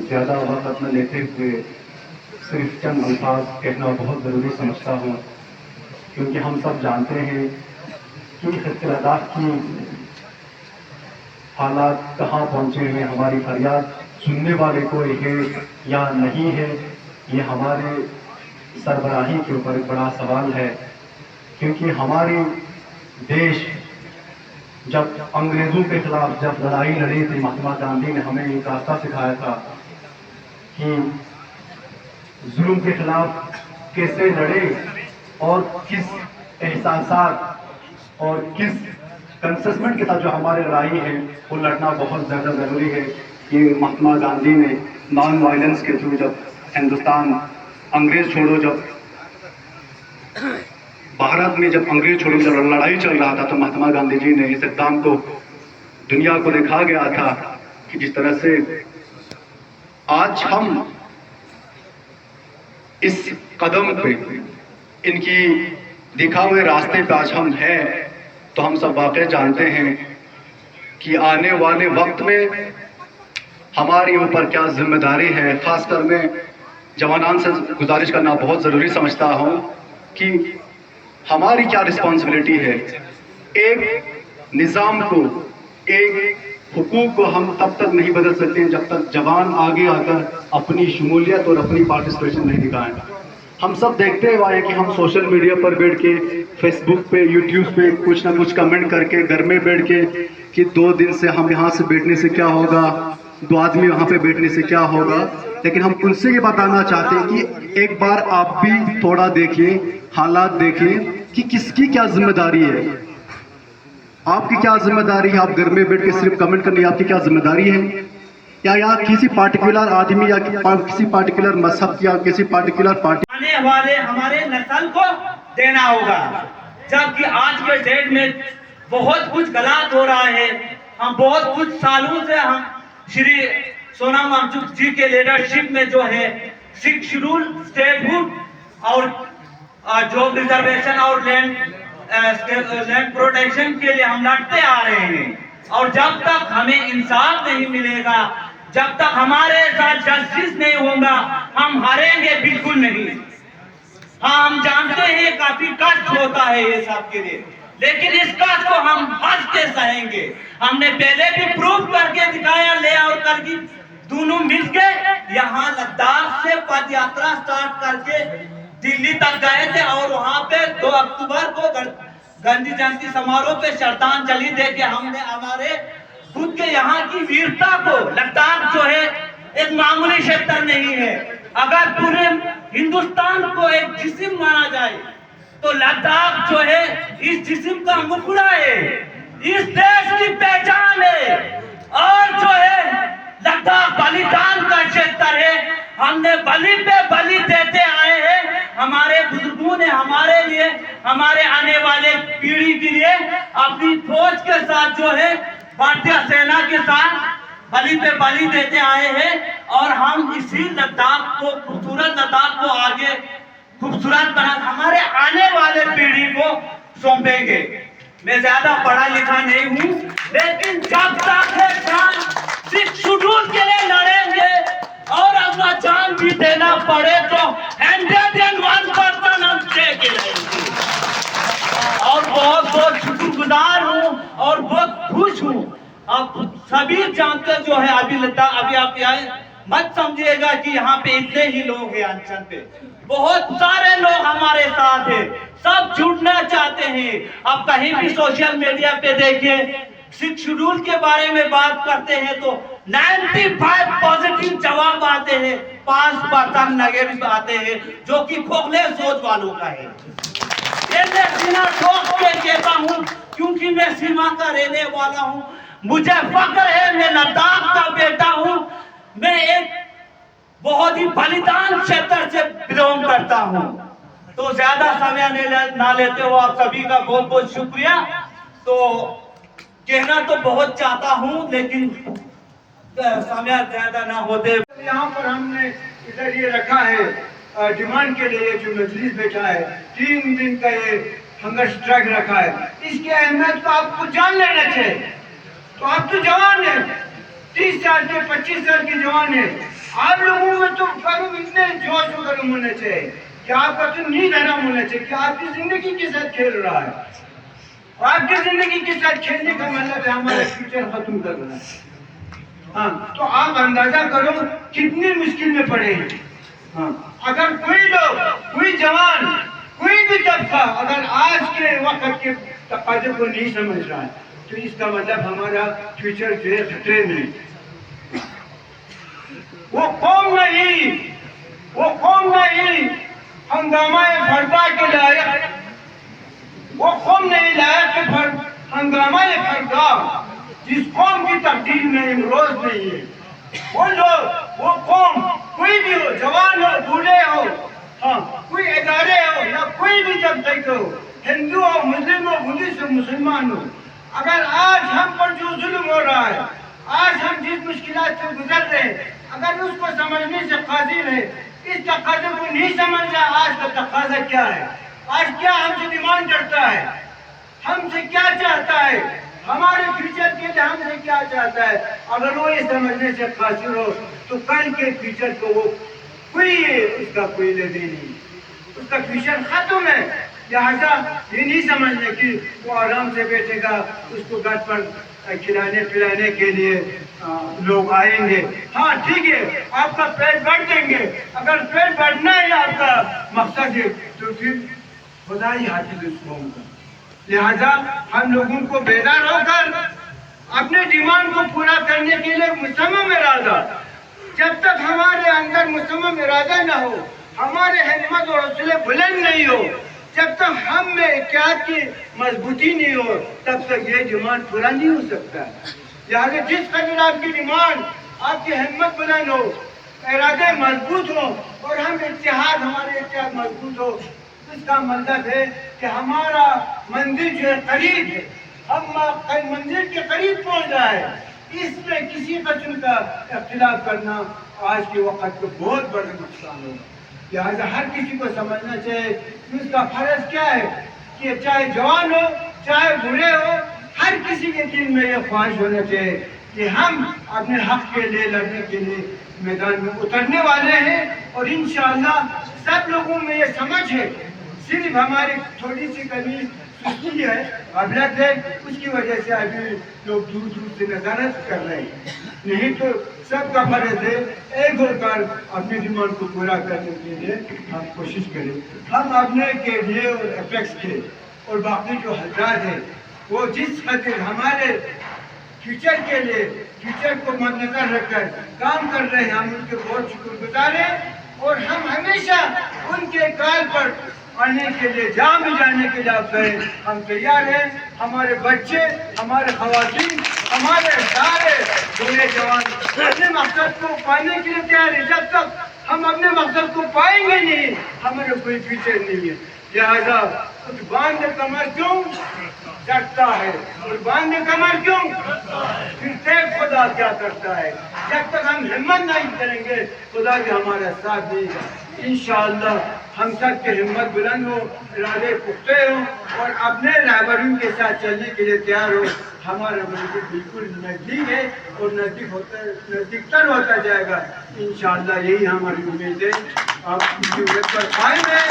ज़्यादा वक्त न लेते हुए सिर्फ चंद अल्फाज कहना बहुत ज़रूरी समझता हूँ, क्योंकि हम सब जानते हैं कि खित्ते लद्दाख की हालात कहाँ पहुँचे हैं। हमारी फरियाद सुनने वाले कोई है या नहीं है, ये हमारे सरबराही के ऊपर एक बड़ा सवाल है। क्योंकि हमारे देश जब अंग्रेज़ों के खिलाफ जब लड़ाई लड़ी थी, महात्मा गांधी ने हमें एक रास्ता सिखाया था कि जुल्म के खिलाफ कैसे लड़े और किस एहसासात और किस कंसेसमेंट के साथ जो हमारी लड़ाई है वो लड़ना बहुत ज़्यादा ज़रूरी है। ये महात्मा गांधी ने नॉन वायलेंस के थ्रू जब हिंदुस्तान अंग्रेज छोड़ो, जब भारत में जब अंग्रेज छोड़ो जब लड़ाई चल रहा था, तो महात्मा गांधी जी ने इस इक़दाम को दुनिया को दिखा गया था कि जिस तरह से आज हम इस कदम पे, इनकी दिखा हुए रास्ते पे आज हम हैं, तो हम सब वाकई जानते हैं कि आने वाले वक्त में हमारे ऊपर क्या जिम्मेदारी है। खासकर मैं जवानान से गुजारिश करना बहुत ज़रूरी समझता हूँ कि हमारी क्या रिस्पॉन्सिबिलिटी है। एक निज़ाम को, एक हुकूक को हम तब तक नहीं बदल सकते हैं जब तक जवान आगे आकर अपनी शमूलियत और अपनी पार्टिसिपेशन नहीं दिखाएं। हम सब देखते हुए हैं कि हम सोशल मीडिया पर बैठ के, फेसबुक पे, यूट्यूब पे कुछ ना कुछ कमेंट करके, घर में बैठ के कि 2 दिन से हम यहाँ से बैठने से क्या होगा, 2 आदमी वहाँ पे बैठने से क्या होगा। लेकिन हम उनसे ये बताना चाहते हैं कि एक बार आप भी थोड़ा देखिए, हालात देखिए कि किसकी क्या जिम्मेदारी है। आपकी क्या जिम्मेदारी है? आप घर में बैठ के सिर्फ कमेंट करनी आपकी क्या जिम्मेदारी है? या किसी पार्टिकुलर आदमी या किसी पार्टिकुलर मजहब या किसी पार्टिकुलर पार्टी आने वाले हमारे नस्ल को देना होगा। जबकि आज के डेट में बहुत कुछ गलत हो रहा है। हम बहुत कुछ सालों से हम श्री सोनम वांगचुक जी के लीडरशिप में जो है 6 शेड्यूल स्टेटहुड और जॉब रिजर्वेशन और लैंड प्रोटेक्शन के लिए हम लड़ते आ रहे हैं। और जब तक हमें इंसाफ नहीं मिलेगा, जब तक हमारे साथ जस्टिस नहीं होगा, हम हारेंगे बिल्कुल नहीं। हाँ, हम जानते हैं काफी कष्ट होता है ये सब के लिए, लेकिन इस कष्ट को हम हंस के सहेंगे। हमने पहले भी प्रूव करके दिखाया, ले और करके दोनों मिलके यहाँ लद्दाख से पद यात्रा स्टार्ट करके दिल्ली तक गए थे और वहाँ पे 2 अक्टूबर को गांधी जयंती समारोह पे श्रद्धांजलि दे के हमने हमारे खुद के यहाँ की वीरता को, लद्दाख जो है एक मामूली क्षेत्र नहीं है। अगर पूरे हिंदुस्तान को एक जिस्म माना जाए तो लद्दाख जो है इस जिस्म का मुखड़ा है, इस देश की पहचान है। और जो है लद्दाख बलिदान का क्षेत्र है। हमने बलि पे बलि देते आए हैं। हमारे बुजुर्गों ने हमारे लिए, हमारे आने वाले पीढ़ी के लिए अपनी फौज के साथ जो है भारतीय सेना के साथ बलि पे बलि देते आए हैं। और हम इसी लद्दाख को, खूबसूरत लद्दाख को आगे खूबसूरत बना हमारे आने वाले पीढ़ी को सौंपेंगे। मैं ज्यादा पढ़ा लिखा नहीं हूँ, लेकिन जब तक है जान 6 शेड्यूल के लिए लड़ेंगे और अपना जान भी देना पड़े तो 101% हम देंगे। और बहुत बहुत शुक्रगुजार हूँ और बहुत खुश हूँ। आप सभी जानते जो है अभी आप आए, मत समझिएगा कि यहाँ पे इतने ही लोग हैं। अनशन पे बहुत सारे लोग हमारे साथ हैं, सब जुड़ना चाहते हैं। आप कहीं भी सोशल मीडिया पे देखिए, 6 शेड्यूल के बारे में बात करते हैं तो 95 पॉजिटिव जवाब आते हैं, 5% नेगेटिव आते हैं, जो कि खोखले सोच वालों का है। ये मैं बिना ठोक के कहता हूँ, क्योंकि मैं सीमा का रहने वाला हूँ। मुझे फक्र है, मैं लद्दाख का बेटा हूँ। मैं एक बहुत ही बलिदान क्षेत्र से बिलोंग करता हूँ। तो ज्यादा समय ना लेते हो, आप सभी का बहुत बहुत शुक्रिया। तो कहना तो बहुत चाहता हूँ, लेकिन समय ज्यादा ना होते। यहाँ पर हमने इधर ये रखा है डिमांड के लिए, जो मजलिस बैठा है, 3 दिन का ये हंगर स्ट्राइक रखा है। इसकी अहमियत तो आपको जान लेना चाहिए। तो आप तो जवान हैं, 30 سال کے 25 سال کے جوان ہیں. آپ لوگوں میں تو فروغ اتنے جوش و گرم ہونا چاہیے کہ آپ کا تو نیند حرام ہونا چاہیے کہ آپ کی زندگی کے ساتھ کھیل رہا ہے. آپ کی زندگی کے ساتھ کھیلنے کا مطلب ہے ہمارا فیوچر ختم کر رہا ہے. ہاں تو آپ اندازہ کرو کتنی مشکل میں پڑے ہیں. ہاں اگر کوئی لوگ، کوئی جوان، کوئی بھی طبقہ اگر آج کے وقت کے تقاضے کو نہیں سمجھ رہا ہے تو اس کا مطلب ہمارا فیوچر جو ہے خطرے میں. وہ قوم نہیں ہنگامہ فردا کے لائق، وہ قوم نہیں لائق کہ ہنگامہ فردا جس قوم کی تقدیر میں امروز نہیں ہے. وہ لوگ، وہ قوم، کوئی بھی ہو، جوان ہو، بوڑھے ہو، ہاں کوئی ادارے ہو یا کوئی بھی طبقے ہو، ہندو ہو، مسلم ہو، بدھسٹ ہو، مسلمان ہو، اگر آج ہم پر جو ظلم ہو رہا ہے، آج ہم جس مشکلات سے گزر رہے ہیں، اگر اس کو سمجھنے سے قاصر ہے، اس تقاضے کو نہیں سمجھ رہا آج کا تقاضا کیا ہے، آج کیا ہم سے ڈیمانڈ کرتا ہے، ہم سے کیا چاہتا ہے، ہمارے فیوچر کے لیے ہم سے کیا چاہتا ہے، اگر وہ یہ سمجھنے سے قاصر ہو تو کل کے فیوچر کو وہ اس کا کوئی لینے نہیں، اس کا فیوچر ختم ہے. لہذا یہ نہیں سمجھنے کہ وہ آرام سے بیٹھے گا، اس کو گھر پر کھلانے پلانے کے لیے لوگ آئیں گے. ہاں ٹھیک ہے آپ کا پیٹ بھر دیں گے، اگر پیٹ بھرنا ہے آپ کا مقصد ہے تو پھر خدا ہی حافظ اس قوم کا. لہذا ہم لوگوں کو بیدار ہو کر اپنے ڈیمانڈ کو پورا کرنے کے لیے مصمم ارادہ، جب تک ہمارے اندر مصمم ارادہ نہ ہو، ہمارے ہمت اور حوصلے بلند نہیں ہو، جب تک ہم میں اتحاد کی مضبوطی نہیں ہو، تب تک یہ ڈیمانڈ پورا نہیں ہو سکتا. لہٰذا جس قدر آپ کی ڈیمانڈ، آپ کی ہمت بلند ہو، ارادے مضبوط ہو اور ہمارے اتحاد مضبوط ہو، اس کا مطلب ہے کہ ہمارا منزل جو ہے قریب ہے، ہم منزل کے قریب پہنچ رہا ہے. اس میں کسی قسم کا اختلاف کرنا آج کے وقت کو بہت بڑا نقصان ہوگا. لہٰذا ہر کسی کو سمجھنا چاہیے کہ اس کا فرض کیا ہے کہ چاہے جوان ہو چاہے بوڑھے ہو، ہر کسی کے دل میں یہ خواہش ہونا چاہیے کہ ہم اپنے حق کے لیے لڑنے کے لیے میدان میں اترنے والے ہیں. اور انشاءاللہ سب لوگوں میں یہ سمجھ ہے، صرف ہماری تھوڑی سی کمی سستی ہے، غفلت ہے، اس کی وجہ سے ابھی لوگ دور دور سے نظارت کر رہے ہیں. نہیں تو سب کا فرض ہے ایک ہو کر اپنی ڈیمانڈ کو پورا کرنے کے لیے ہم کوشش کریں. ہم اپنے کے لیے اور اپیکس کے اور باقی جو حضرات ہیں وہ جس قدر ہمارے فیوچر کے لیے، فیوچر کو مد نظر رکھ کر کام کر رہے ہیں، ہم ان کے بہت شکر گزار ہیں. اور ہم ہمیشہ ان کے کال پر آنے کے لیے، جہاں بھی جانے کے لیے آپ کہیں ہم تیار ہیں. ہمارے بچے، ہمارے خواتین، ہمارے سارے بوڑھے جوان اپنے مقصد کو پانے کے لیے تیار ہیں. جب تک ہم اپنے مقصد کو پائیں گے نہیں، ہمارا کوئی فیوچر نہیں ہے. لہذا کچھ باندھ کمر کیوں ڈرتا ہے، اور باندھ کمر کیوں پھر دیکھ خدا کیا کرتا ہے. جب تک ہم ہمت نہیں کریں گے خدا بھی ہمارا ساتھ دے گا. انشاءاللہ ہم سب کے ہمت بلند ہو، ارادے پختہ ہو اور اپنے رہبروں کے ساتھ چلنے کے لیے تیار ہو. ہمارا منزل بالکل نزدیک ہے اور نزدیک تر ہوتا جائے گا. انشاءاللہ یہی ہماری امید ہے. آپ اس کی امید پر قائم ہیں.